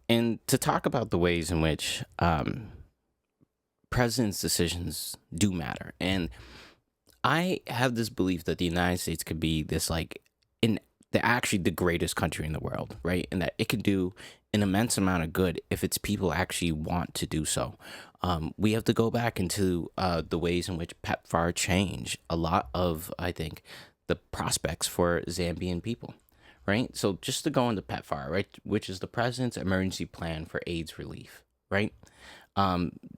And to talk about the ways in which presidents' decisions do matter. And I have this belief that the United States could be this like in the actually the greatest country in the world, right? And that it can do an immense amount of good if its people actually want to do so. We have to go back into the ways in which PEPFAR change a lot of, I think, the prospects for Zambian people, right? So just to go into PEPFAR, right, which is the President's Emergency Plan for AIDS Relief, right?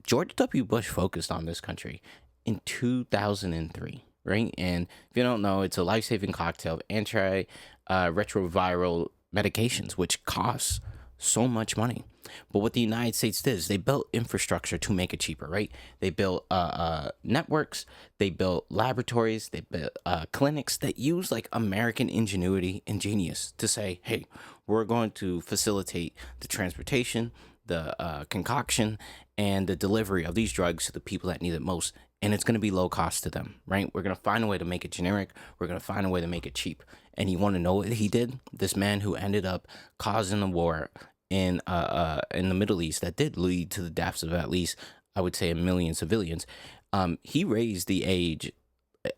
George W. Bush focused on this country in 2003, right? And if you don't know, it's a life saving cocktail of anti retroviral medications, which costs so much money. But what the United States did is they built infrastructure to make it cheaper, right? They built networks, they built laboratories, they built clinics that use like American ingenuity and genius to say, hey, we're going to facilitate the transportation, the concoction, and the delivery of these drugs to the people that need it most. And it's going to be low cost to them, right? We're going to find a way to make it generic. We're going to find a way to make it cheap. And you want to know what he did? This man who ended up causing a war in the Middle East that did lead to the deaths of at least, I would say, a million civilians. He raised the age,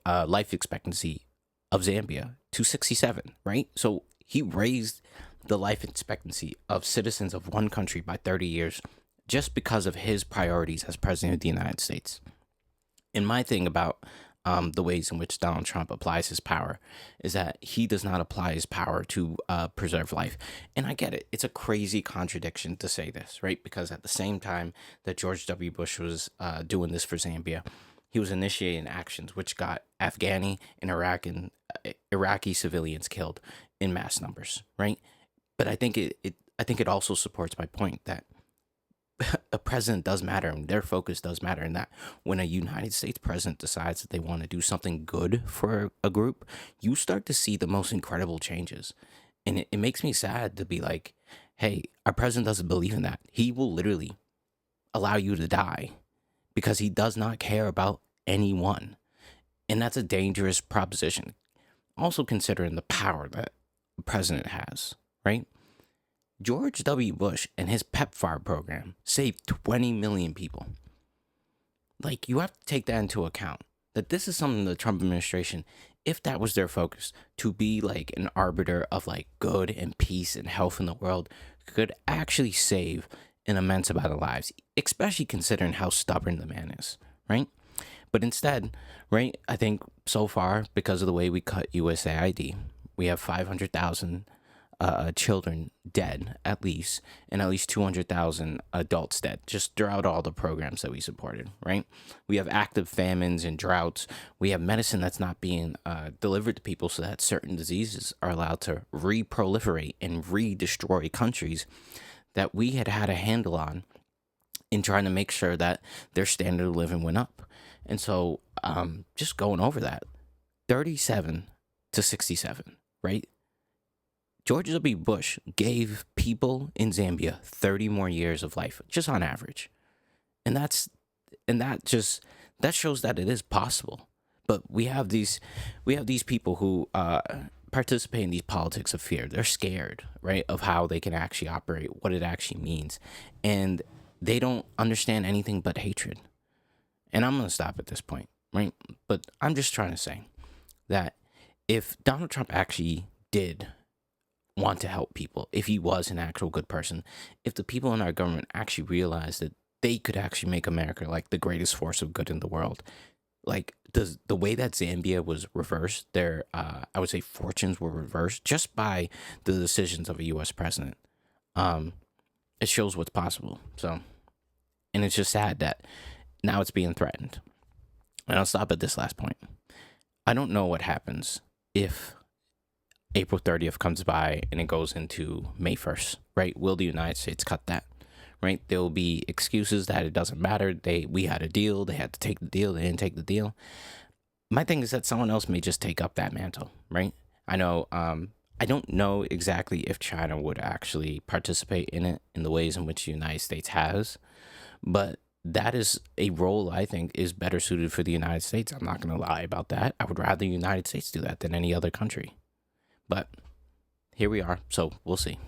life expectancy of Zambia to 67, right? So he raised the life expectancy of citizens of one country by 30 years just because of his priorities as president of the United States. And my thing about the ways in which Donald Trump applies his power is that he does not apply his power to preserve life. And I get it. It's a crazy contradiction to say this, right? Because at the same time that George W. Bush was doing this for Zambia, he was initiating actions which got Iraqi civilians killed in mass numbers, right? But I think it also supports my point that a president does matter and their focus does matter, and that when a United States president decides that they want to do something good for a group, you start to see the most incredible changes. And it makes me sad to be like, hey, our president doesn't believe in that. He will literally allow you to die because he does not care about anyone. And that's a dangerous proposition. Also considering the power that a president has, right? George W. Bush and his PEPFAR program saved 20 million people. Like, you have to take that into account. That this is something the Trump administration, if that was their focus, to be like an arbiter of like good and peace and health in the world, could actually save an immense amount of lives, especially considering how stubborn the man is, right? But instead, right, I think so far, because of the way we cut USAID, we have 500,000 children dead, at least, and at least 200,000 adults dead, just throughout all the programs that we supported, right? We have active famines and droughts. We have medicine that's not being delivered to people so that certain diseases are allowed to re-proliferate and re-destroy countries that we had a handle on in trying to make sure that their standard of living went up. And so just going over that, 37 to 67, right? George W. Bush gave people in Zambia 30 more years of life, just on average. And that shows that it is possible. But we have these people who participate in these politics of fear. They're scared, right, of how they can actually operate, what it actually means. And they don't understand anything but hatred. And I'm going to stop at this point, right? But I'm just trying to say that if Donald Trump actually did want to help people, if he was an actual good person, if the people in our government actually realized that they could actually make America like the greatest force of good in the world, like the way that Zambia was reversed, their I would say fortunes were reversed just by the decisions of a U.S. president. It shows what's possible. So, and it's just sad that now it's being threatened. And I'll stop at this last point. I don't know what happens if April 30th comes by and it goes into May 1st, right? Will the United States cut that, right? There will be excuses that it doesn't matter. We had a deal. They had to take the deal. They didn't take the deal. My thing is that someone else may just take up that mantle, right? I know, I don't know exactly if China would actually participate in it in the ways in which the United States has, but that is a role I think is better suited for the United States. I'm not going to lie about that. I would rather the United States do that than any other country. But here we are, so we'll see.